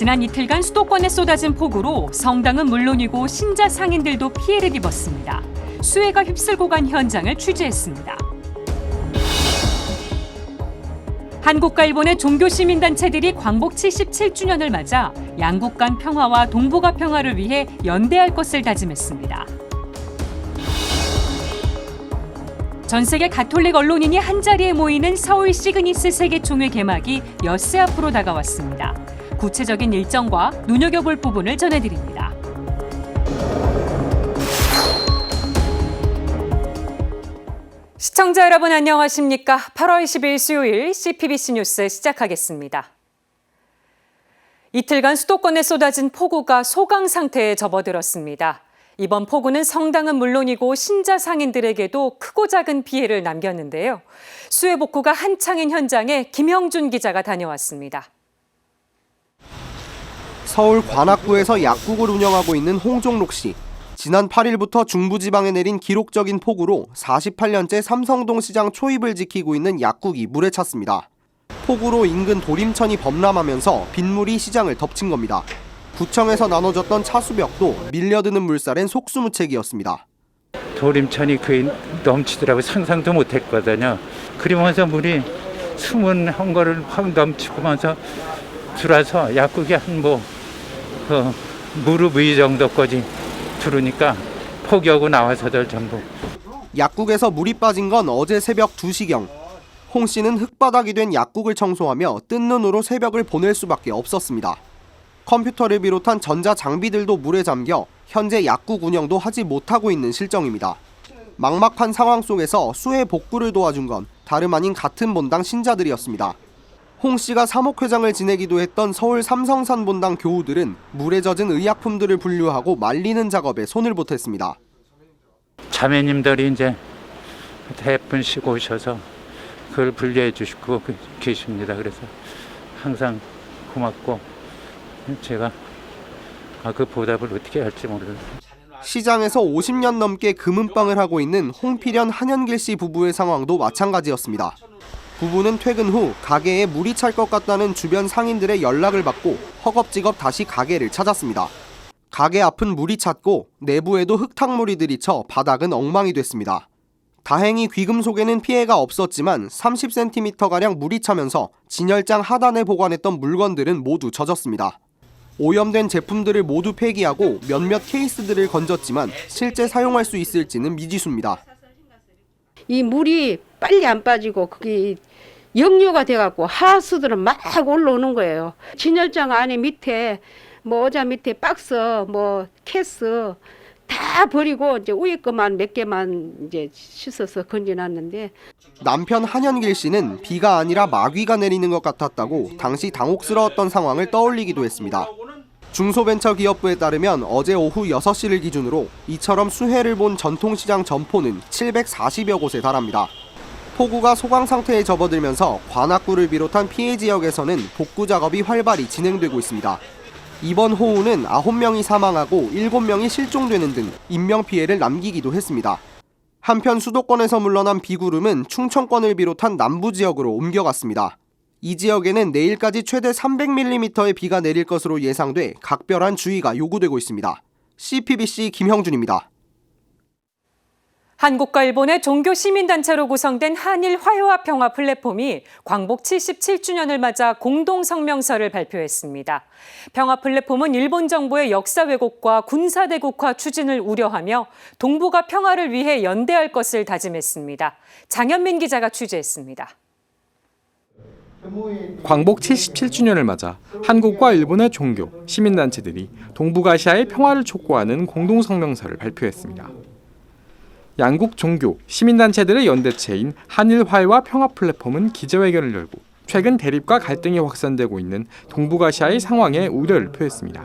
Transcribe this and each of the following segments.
지난 이틀간 수도권에 쏟아진 폭우로 성당은 물론이고 신자 상인들도 피해를 입었습니다. 수해가 휩쓸고 간 현장을 취재했습니다. 한국과 일본의 종교 시민단체들이 광복 77주년을 맞아 양국 간 평화와 동북아 평화를 위해 연대할 것을 다짐했습니다. 전 세계 가톨릭 언론인이 한자리에 모이는 서울 시그니스 세계총회 개막이 엿새 앞으로 다가왔습니다. 구체적인 일정과 눈여겨볼 부분을 전해드립니다. 시청자 여러분 안녕하십니까? 8월 10일 수요일 CPBC 뉴스 시작하겠습니다. 이틀간 수도권에 쏟아진 폭우가 소강 상태에 접어들었습니다. 이번 폭우는 성당은 물론이고 신자 상인들에게도 크고 작은 피해를 남겼는데요. 수해 복구가 한창인 현장에 김형준 기자가 다녀왔습니다. 서울 관악구에서 약국을 운영하고 있는 홍종록 씨. 지난 8일부터 중부지방에 내린 기록적인 폭우로 48년째 삼성동 시장 초입을 지키고 있는 약국이 물에 찼습니다. 폭우로 인근 도림천이 범람하면서 빗물이 시장을 덮친 겁니다. 구청에서 나눠줬던 차수벽도 밀려드는 물살엔 속수무책이었습니다. 도림천이 거의 넘치더라고요. 상상도 못했거든요. 그러면서 물이 수문한 거를 확 넘치면서 들어와서 약국이 한 무릎 위 정도까지 들으니까 포기하고 나와서들 전부. 약국에서 물이 빠진 건 어제 새벽 2시경. 홍 씨는 흙바닥이 된 약국을 청소하며 뜬 눈으로 새벽을 보낼 수밖에 없었습니다. 컴퓨터를 비롯한 전자장비들도 물에 잠겨 현재 약국 운영도 하지 못하고 있는 실정입니다. 막막한 상황 속에서 수해 복구를 도와준 건 다름 아닌 같은 본당 신자들이었습니다. 홍 씨가 사목회장을 지내기도 했던 서울 삼성산 본당 교우들은 물에 젖은 의약품들을 분류하고 말리는 작업에 손을 보탰습니다. 자매님들이 이제 대분씩 오셔서 그걸 분류해 주시고 계십니다. 그래서 항상 고맙고 제가 그 보답을 어떻게 할지 모르겠어요. 시장에서 50년 넘게 금은방을 하고 있는 홍필연 한현길 씨 부부의 상황도 마찬가지였습니다. 부부는 퇴근 후 가게에 물이 찰 것 같다는 주변 상인들의 연락을 받고 허겁지겁 다시 가게를 찾았습니다. 가게 앞은 물이 찼고 내부에도 흙탕물이 들이쳐 바닥은 엉망이 됐습니다. 다행히 귀금속에는 피해가 없었지만 30cm가량 물이 차면서 진열장 하단에 보관했던 물건들은 모두 젖었습니다. 오염된 제품들을 모두 폐기하고 몇몇 케이스들을 건졌지만 실제 사용할 수 있을지는 미지수입니다. 이 물이 빨리 안 빠지고 그게 역류가 돼갖고 하수들은 막 올라오는 거예요. 진열장 안에 밑에 의자 밑에 박스 케이스 다 버리고 이제 위에 것만 몇 개만 이제 씻어서 건져놨는데. 남편 한현길 씨는 비가 아니라 마귀가 내리는 것 같았다고 당시 당혹스러웠던 상황을 떠올리기도 했습니다. 중소벤처기업부에 따르면 어제 오후 6시를 기준으로 이처럼 수해를 본 전통시장 점포는 740여 곳에 달합니다. 폭우가 소강 상태에 접어들면서 관악구를 비롯한 피해 지역에서는 복구 작업이 활발히 진행되고 있습니다. 이번 호우는 9명이 사망하고 7명이 실종되는 등 인명피해를 남기기도 했습니다. 한편 수도권에서 물러난 비구름은 충청권을 비롯한 남부 지역으로 옮겨갔습니다. 이 지역에는 내일까지 최대 300mm의 비가 내릴 것으로 예상돼 각별한 주의가 요구되고 있습니다. CPBC 김형준입니다. 한국과 일본의 종교 시민단체로 구성된 한일 화해와 평화 플랫폼이 광복 77주년을 맞아 공동성명서를 발표했습니다. 평화 플랫폼은 일본 정부의 역사 왜곡과 군사 대국화 추진을 우려하며 동북아 평화를 위해 연대할 것을 다짐했습니다. 장현민 기자가 취재했습니다. 광복 77주년을 맞아 한국과 일본의 종교, 시민단체들이 동북아시아의 평화를 촉구하는 공동성명서를 발표했습니다. 양국 종교, 시민단체들의 연대체인 한일 화해와 평화 플랫폼은 기자회견을 열고 최근 대립과 갈등이 확산되고 있는 동북아시아의 상황에 우려를 표했습니다.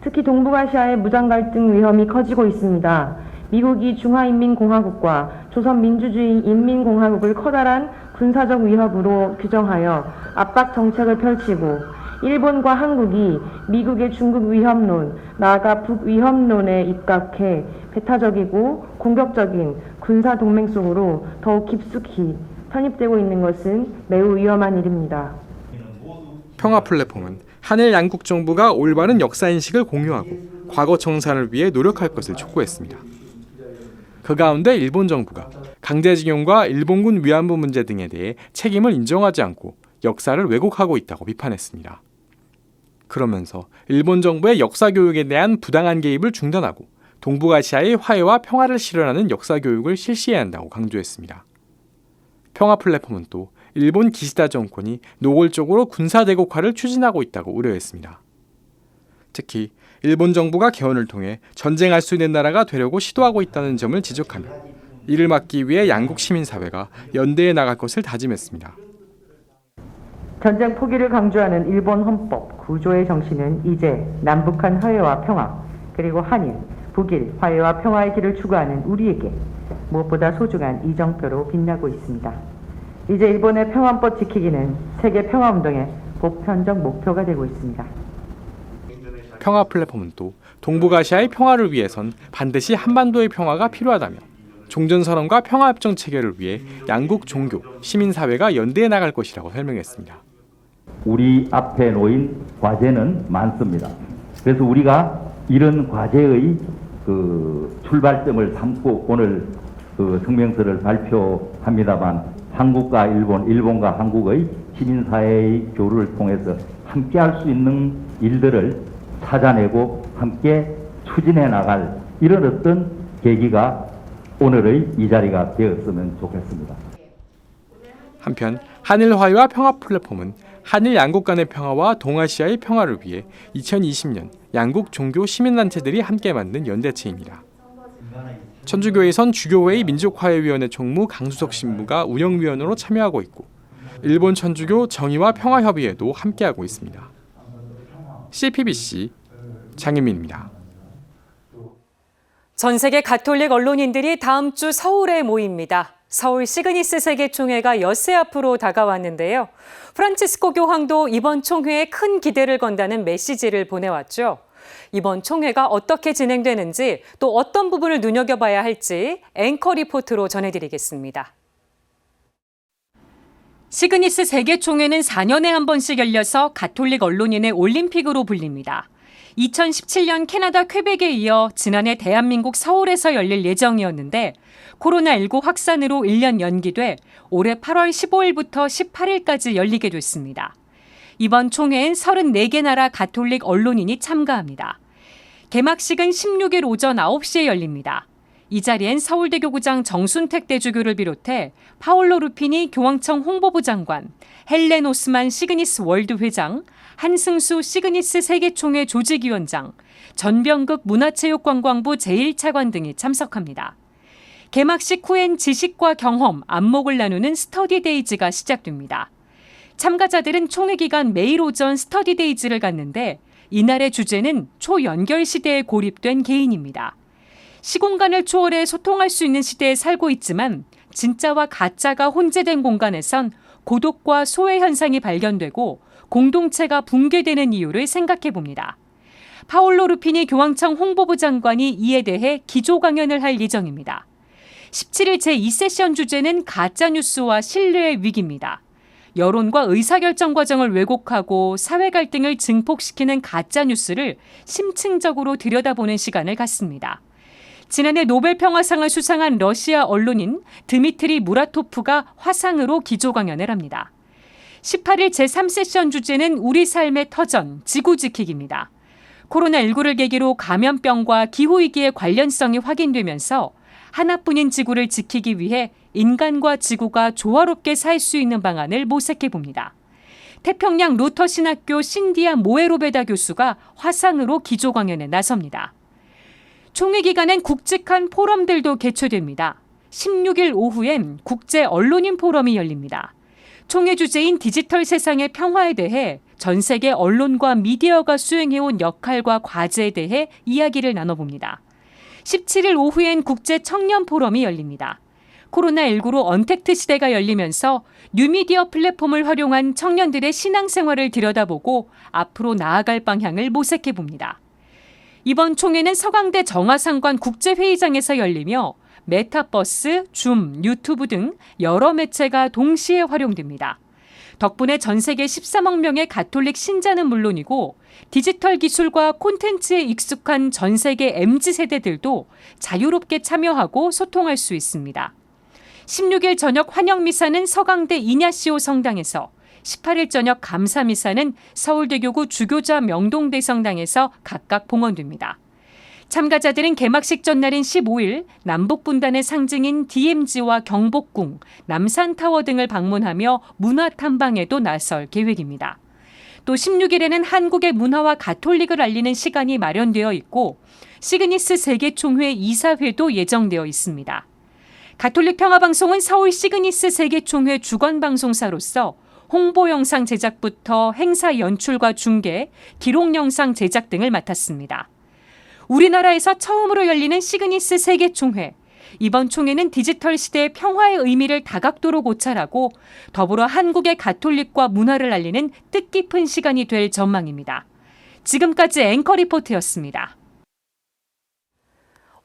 특히 동북아시아의 무장 갈등 위험이 커지고 있습니다. 미국이 중화인민공화국과 조선민주주의인민공화국을 커다란 군사적 위협으로 규정하여 압박 정책을 펼치고 일본과 한국이 미국의 중국 위협론, 나아가 북위협론에 입각해 배타적이고 공격적인 군사 동맹 속으로 더욱 깊숙이 편입되고 있는 것은 매우 위험한 일입니다. 평화 플랫폼은 한일 양국 정부가 올바른 역사인식을 공유하고 과거 청산을 위해 노력할 것을 촉구했습니다. 그 가운데 일본 정부가 강제징용과 일본군 위안부 문제 등에 대해 책임을 인정하지 않고 역사를 왜곡하고 있다고 비판했습니다. 그러면서 일본 정부의 역사 교육에 대한 부당한 개입을 중단하고 동북아시아의 화해와 평화를 실현하는 역사 교육을 실시해야 한다고 강조했습니다. 평화 플랫폼은 또 일본 기시다 정권이 노골적으로 군사 대국화를 추진하고 있다고 우려했습니다. 특히 일본 정부가 개헌을 통해 전쟁할 수 있는 나라가 되려고 시도하고 있다는 점을 지적하며 이를 막기 위해 양국 시민사회가 연대해 나갈 것을 다짐했습니다. 전쟁 포기를 강조하는 일본 헌법 구조의 정신은 이제 남북한 화해와 평화, 그리고 한일, 북일 화해와 평화의 길을 추구하는 우리에게 무엇보다 소중한 이정표로 빛나고 있습니다. 이제 일본의 평화헌법 지키기는 세계 평화운동의 보편적 목표가 되고 있습니다. 평화 플랫폼은 또 동북아시아의 평화를 위해선 반드시 한반도의 평화가 필요하다며 종전선언과 평화협정 체결을 위해 양국 종교, 시민사회가 연대해 나갈 것이라고 설명했습니다. 우리 앞에 놓인 과제는 많습니다. 그래서 우리가 이런 과제의 출발점을 삼고 오늘 성명서를 발표합니다만 한국과 일본, 일본과 한국의 시민사회의 교류를 통해서 함께할 수 있는 일들을 찾아내고 함께 추진해 나갈 이런 어떤 계기가 오늘의 이 자리가 되었으면 좋겠습니다. 한편 한일 화해와 평화 플랫폼은 한일 양국 간의 평화와 동아시아의 평화를 위해 2020년 양국 종교 시민단체들이 함께 만든 연대체입니다. 천주교에선 주교회의 민족화해위원회 총무 강수석 신부가 운영위원으로 참여하고 있고 일본 천주교 정의와 평화협의회도 함께하고 있습니다. CPBC 장윤민입니다. 전 세계 가톨릭 언론인들이 다음 주 서울에 모입니다. 서울 시그니스 세계총회가 엿새 앞으로 다가왔는데요. 프란치스코 교황도 이번 총회에 큰 기대를 건다는 메시지를 보내왔죠. 이번 총회가 어떻게 진행되는지 또 어떤 부분을 눈여겨봐야 할지 앵커 리포트로 전해드리겠습니다. 시그니스 세계총회는 4년에 한 번씩 열려서 가톨릭 언론인의 올림픽으로 불립니다. 2017년 캐나다 퀘벡에 이어 지난해 대한민국 서울에서 열릴 예정이었는데 코로나19 확산으로 1년 연기돼 올해 8월 15일부터 18일까지 열리게 됐습니다. 이번 총회엔 34개 나라 가톨릭 언론인이 참가합니다. 개막식은 16일 오전 9시에 열립니다. 이 자리엔 서울대 교구장 정순택 대주교를 비롯해 파올로 루피니 교황청 홍보부 장관, 헬렌 오스만 시그니스 월드 회장, 한승수 시그니스 세계총회 조직위원장, 전병극 문화체육관광부 제1차관 등이 참석합니다. 개막식 후엔 지식과 경험, 안목을 나누는 스터디데이즈가 시작됩니다. 참가자들은 총회 기간 매일 오전 스터디데이즈를 갖는데 이날의 주제는 초연결 시대에 고립된 개인입니다. 시공간을 초월해 소통할 수 있는 시대에 살고 있지만 진짜와 가짜가 혼재된 공간에선 고독과 소외 현상이 발견되고 공동체가 붕괴되는 이유를 생각해 봅니다. 파올로 루피니 교황청 홍보부 장관이 이에 대해 기조 강연을 할 예정입니다. 17일 제2세션 주제는 가짜뉴스와 신뢰의 위기입니다. 여론과 의사결정 과정을 왜곡하고 사회 갈등을 증폭시키는 가짜뉴스를 심층적으로 들여다보는 시간을 갖습니다. 지난해 노벨 평화상을 수상한 러시아 언론인 드미트리 무라토프가 화상으로 기조 강연을 합니다. 18일 제3세션 주제는 우리 삶의 터전, 지구 지키기입니다. 코로나19를 계기로 감염병과 기후위기의 관련성이 확인되면서 하나뿐인 지구를 지키기 위해 인간과 지구가 조화롭게 살 수 있는 방안을 모색해 봅니다. 태평양 루터 신학교 신디아 모에로베다 교수가 화상으로 기조 강연에 나섭니다. 총회 기간엔 굵직한 포럼들도 개최됩니다. 16일 오후엔 국제 언론인 포럼이 열립니다. 총회 주제인 디지털 세상의 평화에 대해 전 세계 언론과 미디어가 수행해온 역할과 과제에 대해 이야기를 나눠봅니다. 17일 오후엔 국제 청년 포럼이 열립니다. 코로나19로 언택트 시대가 열리면서 뉴미디어 플랫폼을 활용한 청년들의 신앙생활을 들여다보고 앞으로 나아갈 방향을 모색해 봅니다. 이번 총회는 서강대 정화상관 국제회의장에서 열리며 메타버스, 줌, 유튜브 등 여러 매체가 동시에 활용됩니다. 덕분에 전 세계 13억 명의 가톨릭 신자는 물론이고 디지털 기술과 콘텐츠에 익숙한 전 세계 MZ세대들도 자유롭게 참여하고 소통할 수 있습니다. 16일 저녁 환영미사는 서강대 이냐시오 성당에서, 18일 저녁 감사미사는 서울대교구 주교자 명동대 성당에서 각각 봉헌됩니다. 참가자들은 개막식 전날인 15일 남북분단의 상징인 DMZ와 경복궁, 남산타워 등을 방문하며 문화 탐방에도 나설 계획입니다. 또 16일에는 한국의 문화와 가톨릭을 알리는 시간이 마련되어 있고 시그니스 세계총회 이사회도 예정되어 있습니다. 가톨릭 평화방송은 서울 시그니스 세계총회 주관방송사로서 홍보 영상 제작부터 행사 연출과 중계, 기록 영상 제작 등을 맡았습니다. 우리나라에서 처음으로 열리는 시그니스 세계총회. 이번 총회는 디지털 시대의 평화의 의미를 다각도로 고찰하고 더불어 한국의 가톨릭과 문화를 알리는 뜻깊은 시간이 될 전망입니다. 지금까지 앵커 리포트였습니다.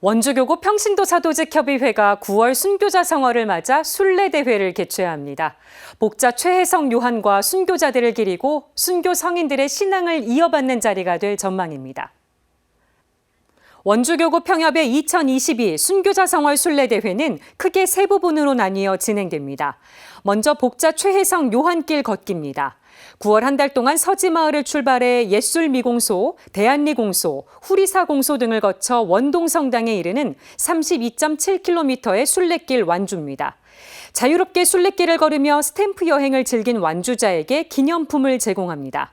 원주교구 평신도사도직협의회가 9월 순교자 성월을 맞아 순례대회를 개최합니다. 복자 최혜성 요한과 순교자들을 기리고 순교 성인들의 신앙을 이어받는 자리가 될 전망입니다. 원주교구 평협의 2022 순교자 성월 순례대회는 크게 세 부분으로 나뉘어 진행됩니다. 먼저 복자 최혜성 요한길 걷기입니다. 9월 한 달 동안 서지마을을 출발해 옛술미공소, 대안리공소, 후리사공소 등을 거쳐 원동성당에 이르는 32.7km의 순례길 완주입니다. 자유롭게 순례길을 걸으며 스탬프 여행을 즐긴 완주자에게 기념품을 제공합니다.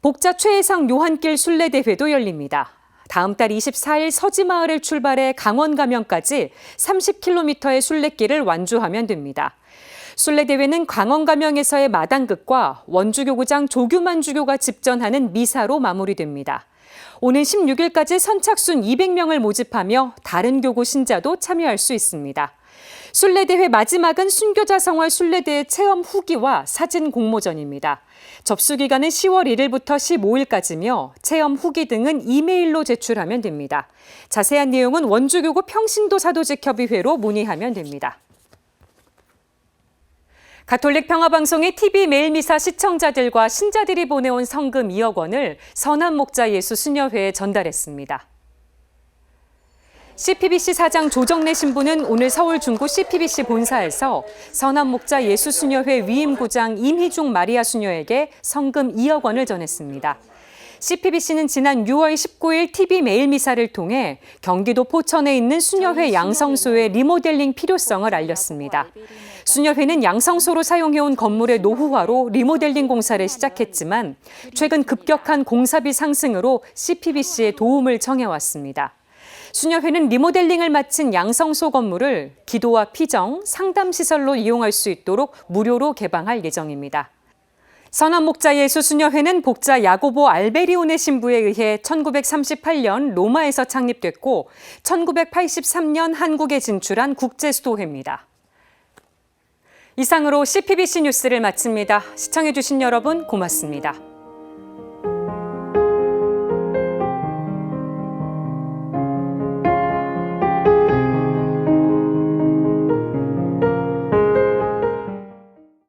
복자 최혜성 요한길 순례대회도 열립니다. 다음 달 24일 서지마을을 출발해 강원가면까지 30km의 순례길을 완주하면 됩니다. 순례대회는 강원가명에서의 마당극과 원주교구장 조규만 주교가 집전하는 미사로 마무리됩니다. 오는 16일까지 선착순 200명을 모집하며 다른 교구 신자도 참여할 수 있습니다. 순례대회 마지막은 순교자 성월 순례대회 체험 후기와 사진 공모전입니다. 접수 기간은 10월 1일부터 15일까지며 체험 후기 등은 이메일로 제출하면 됩니다. 자세한 내용은 원주교구 평신도사도직협의회로 문의하면 됩니다. 가톨릭 평화방송이 TV 매일미사 시청자들과 신자들이 보내온 성금 2억 원을 선한목자 예수수녀회에 전달했습니다. CPBC 사장 조정래 신부는 오늘 서울 중구 CPBC 본사에서 선한목자 예수수녀회 위임구장 임희중 마리아 수녀에게 성금 2억 원을 전했습니다. CPBC는 지난 6월 19일 TV 매일미사를 통해 경기도 포천에 있는 수녀회 양성소의 리모델링 필요성을 알렸습니다. 수녀회는 양성소로 사용해온 건물의 노후화로 리모델링 공사를 시작했지만 최근 급격한 공사비 상승으로 CPBC의 도움을 청해왔습니다. 수녀회는 리모델링을 마친 양성소 건물을 기도와 피정, 상담시설로 이용할 수 있도록 무료로 개방할 예정입니다. 선한목자 예수수녀회는 복자 야고보 알베리오네 신부에 의해 1938년 로마에서 창립됐고 1983년 한국에 진출한 국제수도회입니다. 이상으로 CPBC 뉴스를 마칩니다. 시청해주신 여러분 고맙습니다.